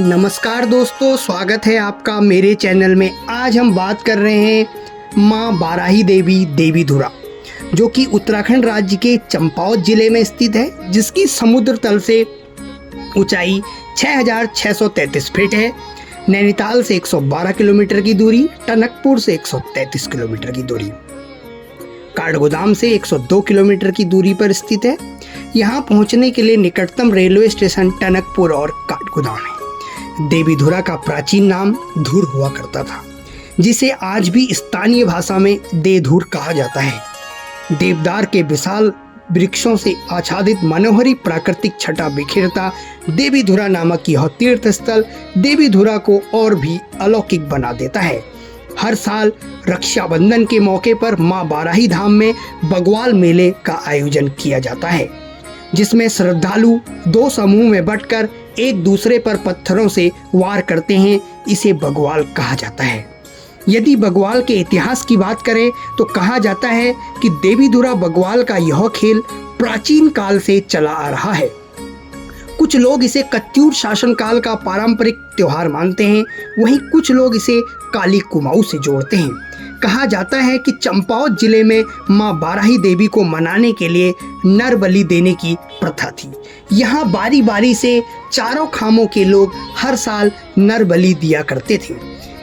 नमस्कार दोस्तों, स्वागत है आपका मेरे चैनल में। आज हम बात कर रहे हैं माँ बाराही देवी देवीधुरा, जो कि उत्तराखंड राज्य के चंपावत जिले में स्थित है, जिसकी समुद्र तल से ऊंचाई 6,633 फीट है। नैनीताल से 112 किलोमीटर की दूरी, टनकपुर से 133 किलोमीटर की दूरी, काठगोदाम से 102 किलोमीटर की दूरी पर स्थित है। यहाँ पहुँचने के लिए निकटतम रेलवे स्टेशन टनकपुर और काठगोदाम है। देवीधुरा का प्राचीन नाम धुर हुआ करता था, जिसे आज भी स्थानीय भाषा में देधुर कहा जाता है। देवदार के विशाल वृक्षों से आच्छादित मनोहरी प्राकृतिक छटा बिखेरता देवीधुरा नामक यह तीर्थ स्थल देवीधुरा को और भी अलौकिक बना देता है। हर साल रक्षाबंधन के मौके पर मां बाराही धाम में बग्वाल मेले का आयोजन किया जाता है, जिसमें श्रद्धालु दो समूह में बंटकर एक दूसरे पर पत्थरों से वार करते हैं। इसे बग्वाल कहा जाता है। यदि बग्वाल के इतिहास की बात करें तो कहा जाता है कि देवीधुरा बग्वाल का यह खेल प्राचीन काल से चला आ रहा है। कुछ लोग इसे कत्यूर शासनकाल का पारंपरिक त्योहार मानते हैं, वहीं कुछ लोग इसे काली कुमाऊं से जोड़ते हैं। कहा जाता है कि चंपावत जिले में मां बाराही देवी को मनाने के लिए नर बलि देने की प्रथा थी। यहाँ बारी बारी से चारों खामों के लोग हर साल नर बलि दिया करते थे।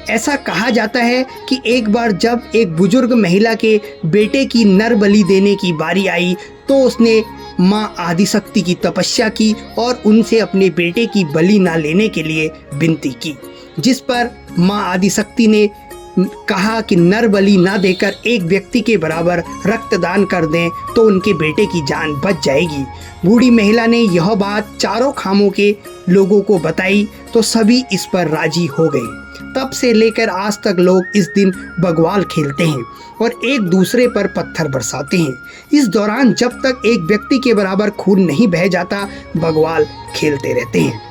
ऐसा कहा जाता है कि एक बार जब एक बुजुर्ग महिला के बेटे की नर बलि देने की बारी आई तो उसने मां आदिशक्ति की तपस्या की और उनसे अपने बेटे की बलि ना लेने के लिए विनती की, जिस पर मां आदिशक्ति ने कहा कि नर बलि ना देकर एक व्यक्ति के बराबर रक्तदान कर दें तो उनके बेटे की जान बच जाएगी। बूढ़ी महिला ने यह बात चारों खामों के लोगों को बताई तो सभी इस पर राजी हो गए। तब से लेकर आज तक लोग इस दिन बग्वाल खेलते हैं और एक दूसरे पर पत्थर बरसाते हैं। इस दौरान जब तक एक व्यक्ति के बराबर खून नहीं बह जाता, बग्वाल खेलते रहते हैं।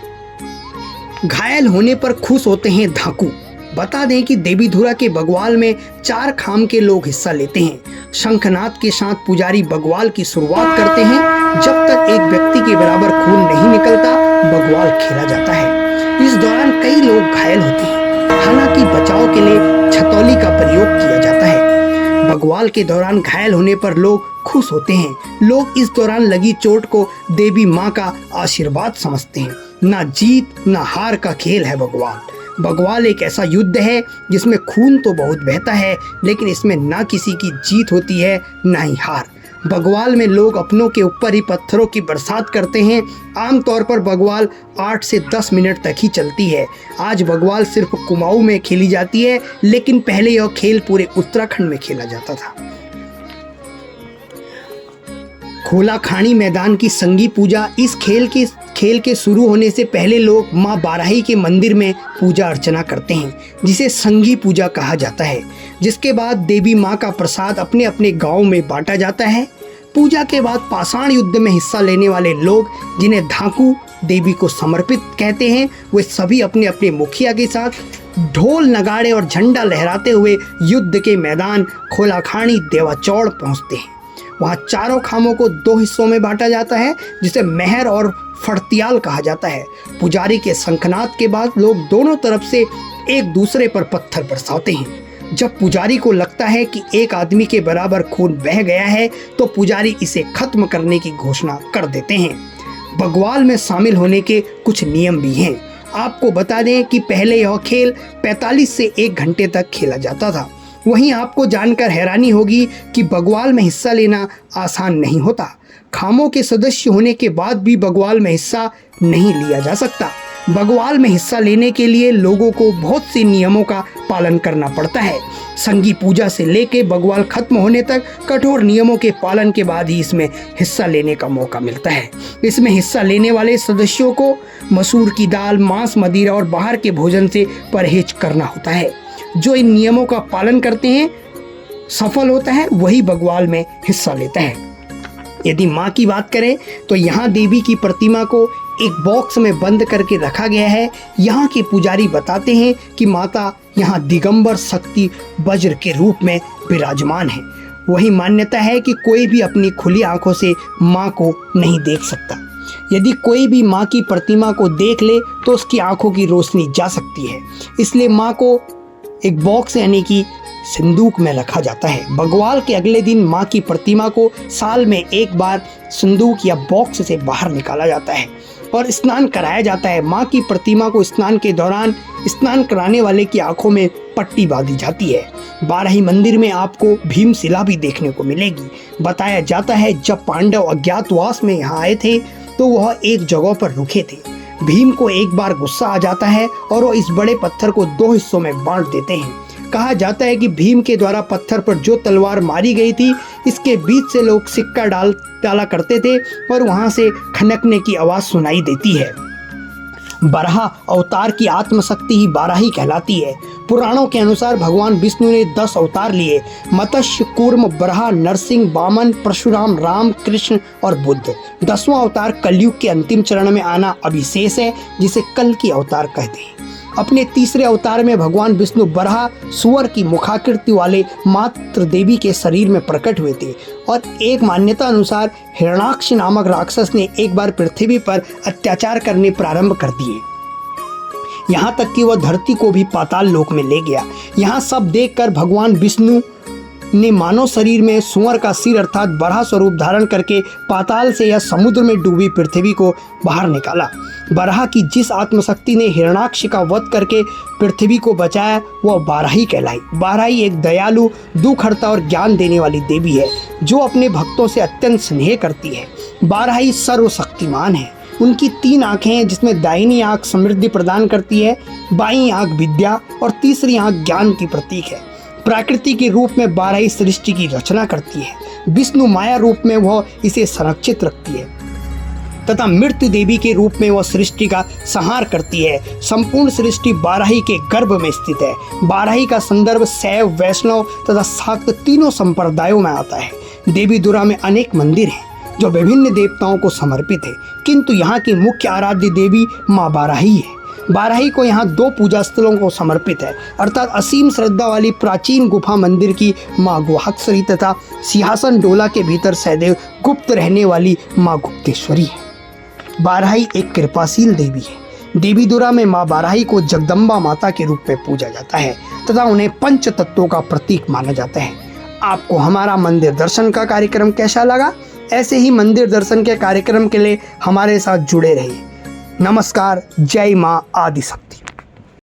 घायल होने पर खुश होते हैं धाकू। बता दें कि देवीधुरा के बग्वाल में 4 खाम के लोग हिस्सा लेते हैं। शंखनाद के साथ पुजारी बग्वाल की शुरुआत करते हैं। जब तक एक व्यक्ति के बराबर खून नहीं निकलता, बग्वाल खेला जाता है। इस दौरान कई लोग घायल होते हैं, हालांकि बचाव के लिए छतौली का प्रयोग किया जाता है। बग्वाल के दौरान घायल होने पर लोग खुश होते हैं। लोग इस दौरान लगी चोट को देवी माँ का आशीर्वाद समझते हैं। ना जीत ना हार का खेल है बग्वाल। बग्वाल एक ऐसा युद्ध है जिसमें खून तो बहुत बहता है, लेकिन इसमें ना किसी की जीत होती है ना ही हार। बग्वाल में लोग अपनों के ऊपर ही पत्थरों की बरसात करते हैं। आमतौर पर बग्वाल 8 से 10 मिनट तक ही चलती है। आज बग्वाल सिर्फ कुमाऊं में खेली जाती है, लेकिन पहले यह खेल पूरे उत्तराखंड में खेला जाता था। खोला खानी मैदान की संगी पूजा। इस खेल के शुरू होने से पहले लोग मां बाराही के मंदिर में पूजा अर्चना करते हैं, जिसे संगी पूजा कहा जाता है। जिसके बाद देवी मां का प्रसाद अपने अपने गांव में बांटा जाता है। पूजा के बाद पाषाण युद्ध में हिस्सा लेने वाले लोग, जिन्हें धाकू देवी को समर्पित कहते हैं, वे सभी अपने अपने मुखिया के साथ ढोल नगाड़े और झंडा लहराते हुए युद्ध के मैदान खोला खानी देवाचौड़ पहुँचते हैं। वहाँ चारों खामों को 2 हिस्सों में बांटा जाता है, जिसे महर और फड़तियाल कहा जाता है। पुजारी के शंखनाद के बाद लोग दोनों तरफ से एक दूसरे पर पत्थर बरसाते हैं। जब पुजारी को लगता है कि एक आदमी के बराबर खून बह गया है तो पुजारी इसे खत्म करने की घोषणा कर देते हैं। बग्वाल में शामिल होने के कुछ नियम भी हैं। आपको बता दें कि पहले यह खेल 45 से 1 घंटे तक खेला जाता था। वहीं आपको जानकर हैरानी होगी कि बग्वाल में हिस्सा लेना आसान नहीं होता। खामों के सदस्य होने के बाद भी बग्वाल में हिस्सा नहीं लिया जा सकता। बग्वाल में हिस्सा लेने के लिए लोगों को बहुत से नियमों का पालन करना पड़ता है। संगी पूजा से लेकर बग्वाल खत्म होने तक कठोर नियमों के पालन के बाद ही इसमें हिस्सा लेने का मौका मिलता है। इसमें हिस्सा लेने वाले सदस्यों को मसूर की दाल, मांस, मदिरा और बाहर के भोजन से परहेज करना होता है। जो इन नियमों का पालन करते हैं, सफल होता है, वही बग्वाल में हिस्सा लेता है। यदि माँ की बात करें तो यहाँ देवी की प्रतिमा को एक बॉक्स में बंद करके रखा गया है। यहाँ के पुजारी बताते हैं कि माता यहाँ दिगंबर शक्ति वज्र के रूप में विराजमान है। वही मान्यता है कि कोई भी अपनी खुली आंखों से माँ को नहीं देख सकता। यदि कोई भी माँ की प्रतिमा को देख ले तो उसकी आंखों की रोशनी जा सकती है, इसलिए माँ को एक बॉक्स यानी कि संदूक में रखा जाता है। बग्वाल के अगले दिन माँ की प्रतिमा को साल में एक बार संदूक या बॉक्स से बाहर निकाला जाता है और स्नान कराया जाता है। माँ की प्रतिमा को स्नान के दौरान स्नान कराने वाले की आंखों में पट्टी बांधी जाती है। बाराही मंदिर में आपको भीमशिला भी देखने को मिलेगी। बताया जाता है जब पांडव अज्ञातवास में यहाँ आए थे तो वह एक जगह पर रुके थे। भीम को एक बार गुस्सा आ जाता है और वो इस बड़े पत्थर को 2 हिस्सों में बांट देते हैं। कहा जाता है कि भीम के द्वारा पत्थर पर जो तलवार मारी गई थी, इसके बीच से लोग सिक्का डाला करते थे और वहां से खनकने की आवाज सुनाई देती है। बराह अवतार की आत्मशक्ति ही बाराही कहलाती है। पुराणों के अनुसार भगवान विष्णु ने 10 अवतार लिए: मत्स्य, कूर्म, बराह, नरसिंह, वामन, परशुराम, राम, कृष्ण और बुद्ध। 10वां अवतार कलयुग के अंतिम चरण में आना अभिशेष है, जिसे कल की अवतार कहते हैं। अपने तीसरे अवतार में भगवान विष्णु बराह सुअर की मुखाकृति वाले मातृ देवी के शरीर में प्रकट हुए थे और एक मान्यता अनुसार हिरण्याक्ष नामक राक्षस ने एक बार पृथ्वी पर अत्याचार करने प्रारंभ कर दिए, यहाँ तक कि वह धरती को भी पाताल लोक में ले गया। यहाँ सब देखकर भगवान विष्णु ने मानव शरीर में सुअर का सिर अर्थात बराह स्वरूप धारण करके पाताल से या समुद्र में डूबी पृथ्वी को बाहर निकाला। बराह की जिस आत्मशक्ति ने हिरण्याक्ष का वध करके पृथ्वी को बचाया वह बाराही कहलाई। बाराही एक दयालु, दुखहर्ता और ज्ञान देने वाली देवी है जो अपने भक्तों से अत्यंत स्नेह करती है। बाराही सर्वशक्तिमान है। उनकी 3 आंखें हैं, जिसमें दाहिनी आंख समृद्धि प्रदान करती है, बाईं आंख विद्या और तीसरी आंख ज्ञान की प्रतीक है। प्रकृति के रूप में बाराही सृष्टि की रचना करती है। विष्णु माया रूप में वह इसे संरक्षित रखती है तथा मृत्यु देवी के रूप में वह सृष्टि का संहार करती है। संपूर्ण सृष्टि बाराही के गर्भ में स्थित है। बाराही का संदर्भ शैव, वैष्णव तथा शाक्त तीनों संप्रदायों में आता है। देवी दुर्गा में अनेक मंदिर हैं जो विभिन्न देवताओं को समर्पित है, किंतु यहाँ की मुख्य आराध्य देवी माँ बाराही है। बाराही को यहाँ 2 पूजा स्थलों को समर्पित है, अर्थात असीम श्रद्धा वाली प्राचीन गुफा मंदिर की माँ गुहाक्षरी तथा सिंहासन डोला के भीतर सदैव गुप्त रहने वाली माँ गुप्तेश्वरी है। बाराही एक कृपाशील देवी है। देवी दुर्गा में माँ बाराही को जगदम्बा माता के रूप में पूजा जाता है तथा उन्हें पंच तत्वों का प्रतीक माना जाता है। आपको हमारा मंदिर दर्शन का कार्यक्रम कैसा लगा? ऐसे ही मंदिर दर्शन के कार्यक्रम के लिए हमारे साथ जुड़े रहिए। नमस्कार। जय माँ आदिशक्ति।